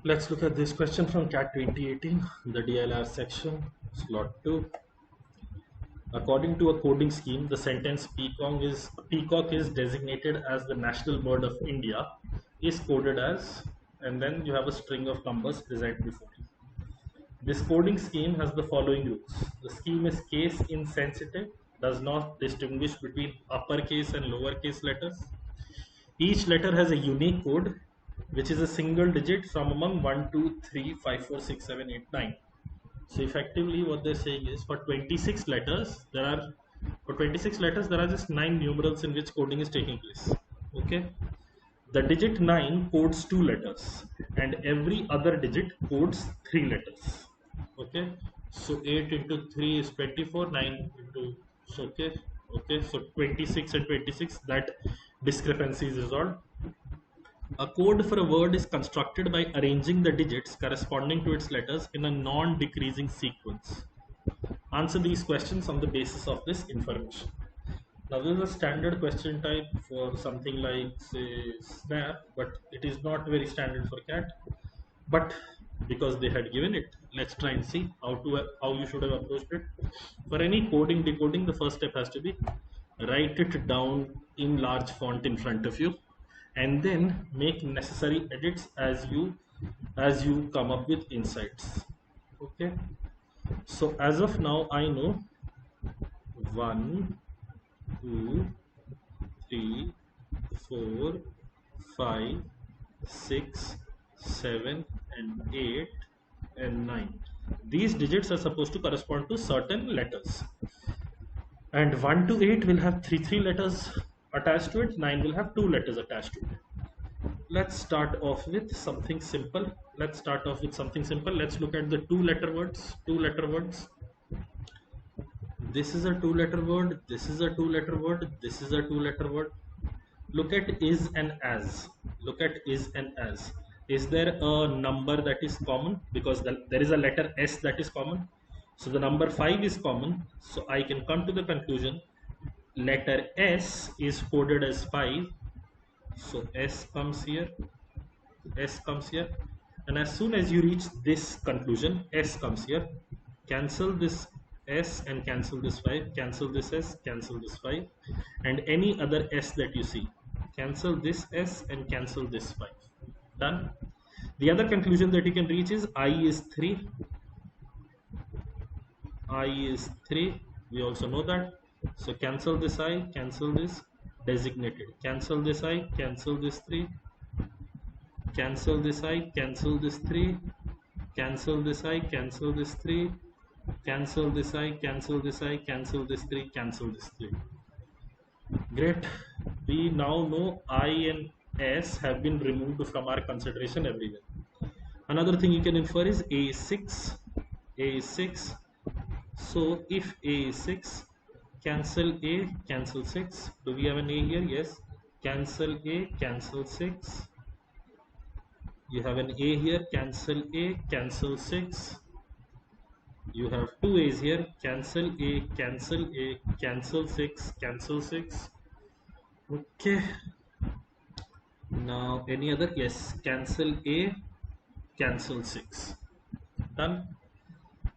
Let's look at this question from CAT 2018, the DLR section, slot 2. According to a coding scheme, the sentence peacock is designated as the national bird of India is coded as, and then you have a string of numbers present before you. This coding scheme has the following rules. The scheme is case insensitive, does not distinguish between uppercase and lowercase letters. Each letter has a unique code, which is a single digit from among 1, 2, 3, 5, 4, 6, 7, 8, 9. So effectively what they're saying is for 26 letters, there are just 9 numerals in which coding is taking place. Okay. The digit 9 codes 2 letters and every other digit codes 3 letters. Okay. So 8 into 3 is 24, 9 into, so okay. Okay. So 26 and 26, that discrepancy is resolved. A code for a word is constructed by arranging the digits corresponding to its letters in a non-decreasing sequence. Answer these questions on the basis of this information. Now, this is a standard question type for something like, say, Snap, but it is not very standard for CAT. But because they had given it, let's try and see how you should have approached it. For any coding decoding, the first step has to be write it down in large font in front of you, and then make necessary edits as you come up with insights. Okay. So as of now, I know 1, 2, 3, 4, 5, 6, 7, and 8, and 9. These digits are supposed to correspond to certain letters. And 1 to 8 will have 3 letters attached to it, 9 will have 2 letters attached to it. Let's start off with something simple. Let's look at the two letter words. This is a two letter word, this is a two letter word, this is a two letter word. Look at is and as. Look at is and as. Is there a number that is common? Because there is a letter S that is common. So the number 5 is common. So I can come to the conclusion letter S is coded as 5. So S comes here. And as soon as you reach this conclusion, S comes here. Cancel this S and cancel this 5. Cancel this S, cancel this 5. And any other S that you see. Cancel this S and cancel this 5. Done. The other conclusion that you can reach is I is 3. I is 3. We also know that. So cancel this I, cancel this designated. Cancel this I, cancel this 3. Cancel this I, cancel this 3. Cancel this I, cancel this 3. Cancel this I, cancel this I, cancel this 3, cancel this 3. Great. We now know I and S have been removed from our consideration everywhere. Another thing you can infer is A is 6. A is 6. So if A is 6, cancel A, cancel 6. Do we have an A here? Yes. Cancel A, cancel 6. You have an A here, cancel A, cancel 6. You have two A's here, cancel A, cancel A, cancel 6, cancel 6. Okay. Now any other? Yes, cancel A, cancel 6. Done.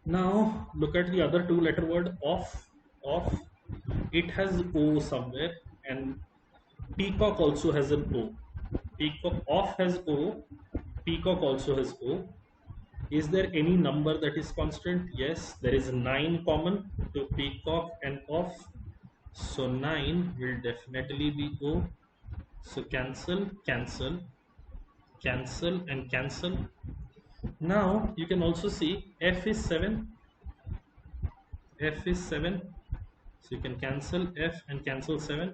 Now look at the other two letter word off. Off. It has O somewhere, and peacock also has an O. Peacock off has O, peacock also has O. Is there any number that is constant? Yes, there is 9 common to peacock and off. So 9 will definitely be O. So cancel, cancel, cancel, and cancel. Now you can also see F is 7. F is 7. So you can cancel F and cancel 7.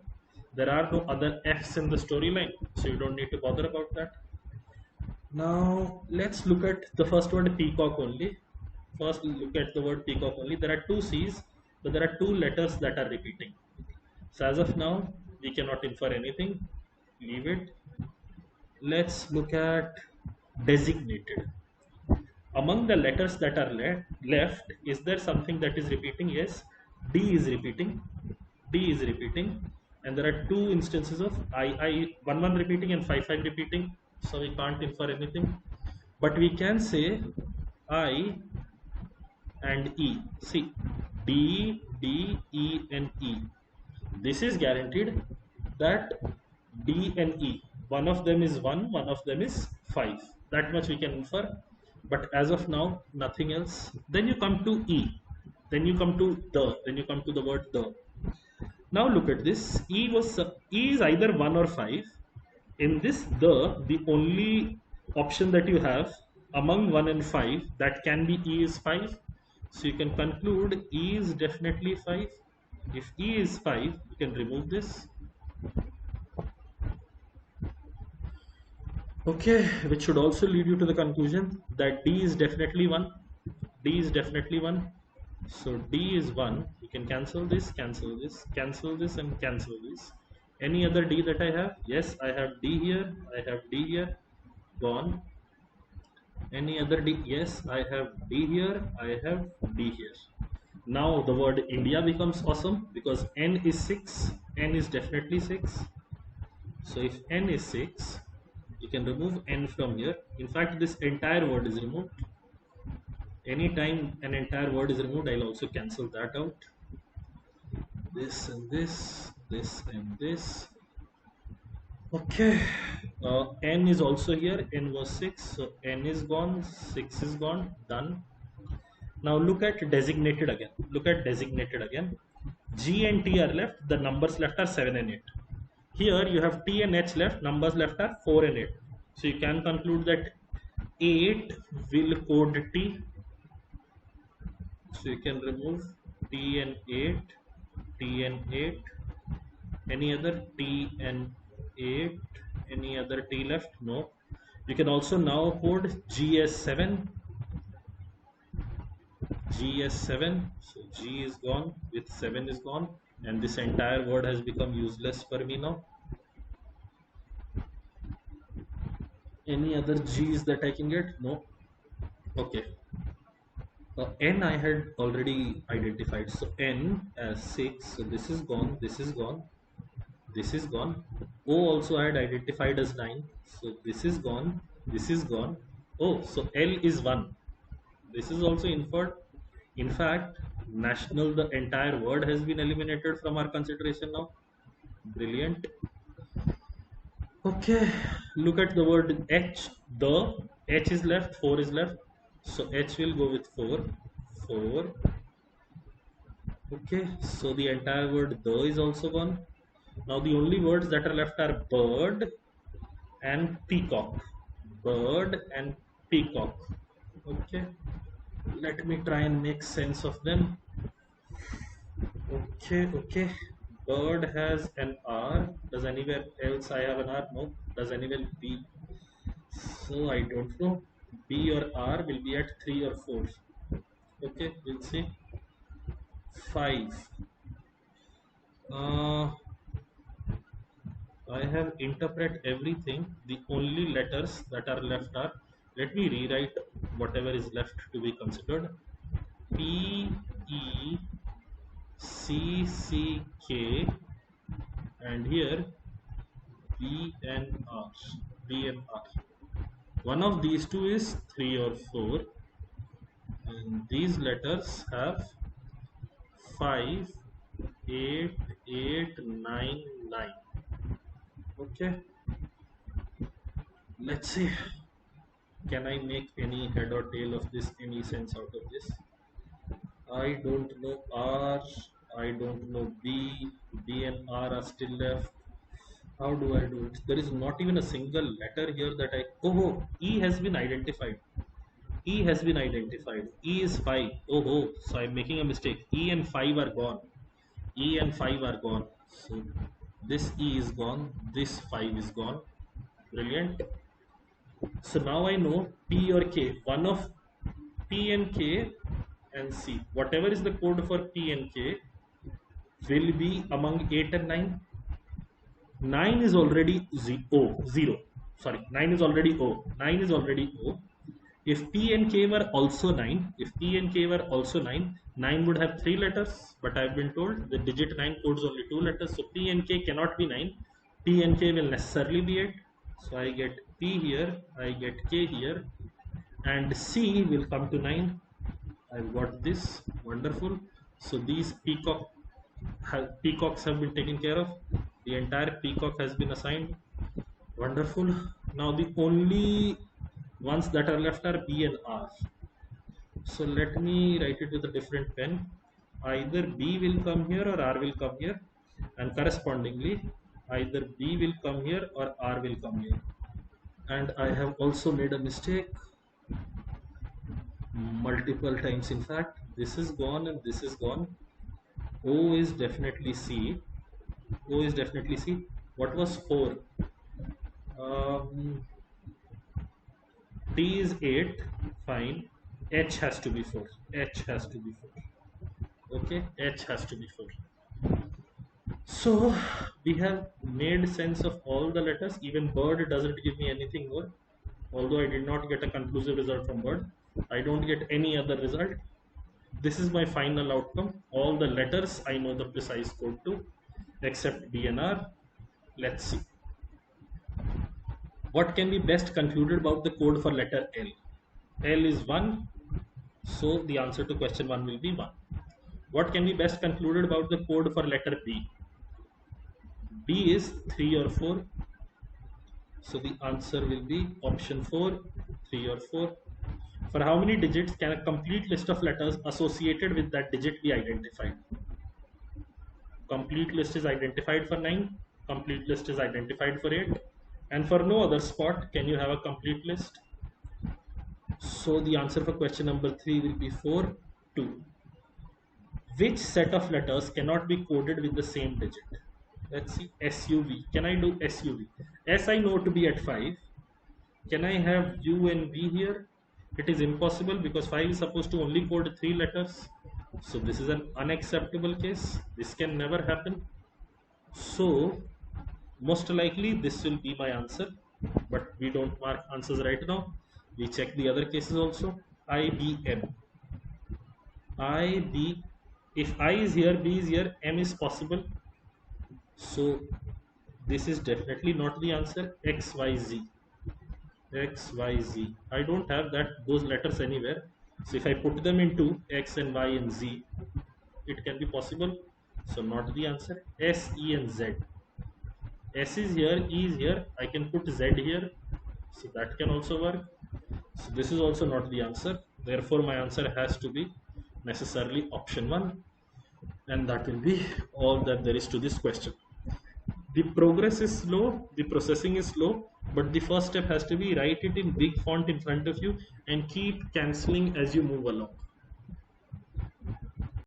There are no other F's in the storyline, so you don't need to bother about that. Now let's look at the first word peacock only. First look at the word peacock only. There are two C's, but there are two letters that are repeating. So as of now, we cannot infer anything. Leave it. Let's look at designated. Among the letters that are left, is there something that is repeating? Yes, D is repeating. D is repeating. And there are two instances of I, 1 1 repeating and 5 5 repeating. So we can't infer anything. but we can say I and E. See, D, D, E, and E. This is guaranteed that D and E, one of them is 1, one of them is 5. That much we can infer. But as of now, nothing else. Then you come to E. Then you come to then you come to the word the. Now look at this. E is either 1 or 5. In this the only option that you have among 1 and 5 that can be E is 5. So you can conclude E is definitely 5. If E is 5, you can remove this. Okay, which should also lead you to the conclusion that D is definitely 1. D is definitely 1. So D is 1. You can cancel this, cancel this, cancel this, and cancel this. Any other D that I have? Yes, I have D here. I have D here. Gone. Any other D? Yes, I have D here. I have D here. Now the word India becomes awesome because N is 6. N is definitely 6. So if N is 6, you can remove N from here. In fact, this entire word is removed. Anytime an entire word is removed, I'll also cancel that out. This and this, this and this. Okay, N is also here. N was 6, so N is gone, 6 is gone, done. Now look at designated again. Look at designated again. G and T are left, the numbers left are 7 and 8. Here you have T and H left, numbers left are 4 and 8. So you can conclude that 8 will code T. So you can remove T and 8, T and 8. Any other T and 8? Any other T left? No. You can also now code GS7. GS7. So G is gone, with 7 is gone, and this entire word has become useless for me now. Any other G's that I can get? No. Okay. N I had already identified. So N as 6. So this is gone. This is gone. This is gone. O also I had identified as 9. So this is gone. This is gone. Oh, so L is 1. This is also inferred. In fact, national, the entire word has been eliminated from our consideration now. Brilliant. Okay, look at the word H. The H is left, 4 is left. So H will go with 4. 4. Okay, so the entire word the is also gone. Now the only words that are left are bird and peacock. Bird and peacock. Okay, let me try and make sense of them. Okay. Bird has an R. Does anywhere else I have an R? No. Does anywhere B? So I don't know. B or R will be at 3 or 4. Okay, we'll see. 5. Uh, I have interpret everything. The only letters that are left are, let me rewrite whatever is left to be considered. P, E, C, C, K, and here B and R. B and R. One of these two is 3 or 4, and these letters have 5, 8, 8, 9, 9. Okay, let's see. Can I make any head or tail of this, any sense out of this? I don't know R, I don't know B, B and R are still left. How do I do it? There is not even a single letter here that oh, E has been identified. E has been identified. E is 5. Oh, so I'm making a mistake. E and 5 are gone. E and 5 are gone. So this E is gone. This 5 is gone. Brilliant. So now I know P or K. One of P and K and C. Whatever is the code for P and K will be among 8 and 9. 9 is already 0. Sorry, 9 is already O. 9 is already O. If P and K were also 9, 9 would have 3 letters, but I've been told the digit 9 codes only 2 letters, so P and K cannot be 9. P and K will necessarily be 8. So I get P here, I get K here, and C will come to 9. I've got this, wonderful. So these peacocks have been taken care of. The entire peacock has been assigned, wonderful. Now the only ones that are left are B and R. So let me write it with a different pen. Either B will come here or R will come here, and correspondingly either B will come here or R will come here. And I have also made a mistake multiple times. In fact, this is gone and this is gone. O is definitely C. O is definitely C. What was 4? Um, T is 8. Fine. H has to be 4. H has to be 4. Okay, H has to be 4. So we have made sense of all the letters. Even bird doesn't give me anything more. Although I did not get a conclusive result from bird, I don't get any other result. This is my final outcome. All the letters I know the precise code to, except B and R. Let's see. What can be best concluded about the code for letter L? L is 1, so the answer to question 1 will be 1. What can be best concluded about the code for letter B? B is 3 or 4, so the answer will be option 4, 3 or 4. For how many digits can a complete list of letters associated with that digit be identified? Complete list is identified for 9, complete list is identified for 8, and for no other spot can you have a complete list. So the answer for question number 3 will be 4, 2. Which set of letters cannot be coded with the same digit? Let's see. SUV. Can I do SUV? S I know to be at 5. Can I have U and V here? It is impossible because 5 is supposed to only code 3 letters. So this is an unacceptable case. This can never happen. So most likely this will be my answer. But we don't mark answers right now. We check the other cases also. IBM. IB. If I is here, B is here, M is possible. So this is definitely not the answer. XYZ. XYZ. I don't have those letters anywhere. So if I put them into X and Y and Z, it can be possible. So not the answer. S, E and Z. S is here, E is here. I can put Z here. So that can also work. So this is also not the answer. Therefore my answer has to be necessarily option 1. And that will be all that there is to this question. The progress is slow, the processing is slow, but the first step has to be write it in big font in front of you and keep cancelling as you move along.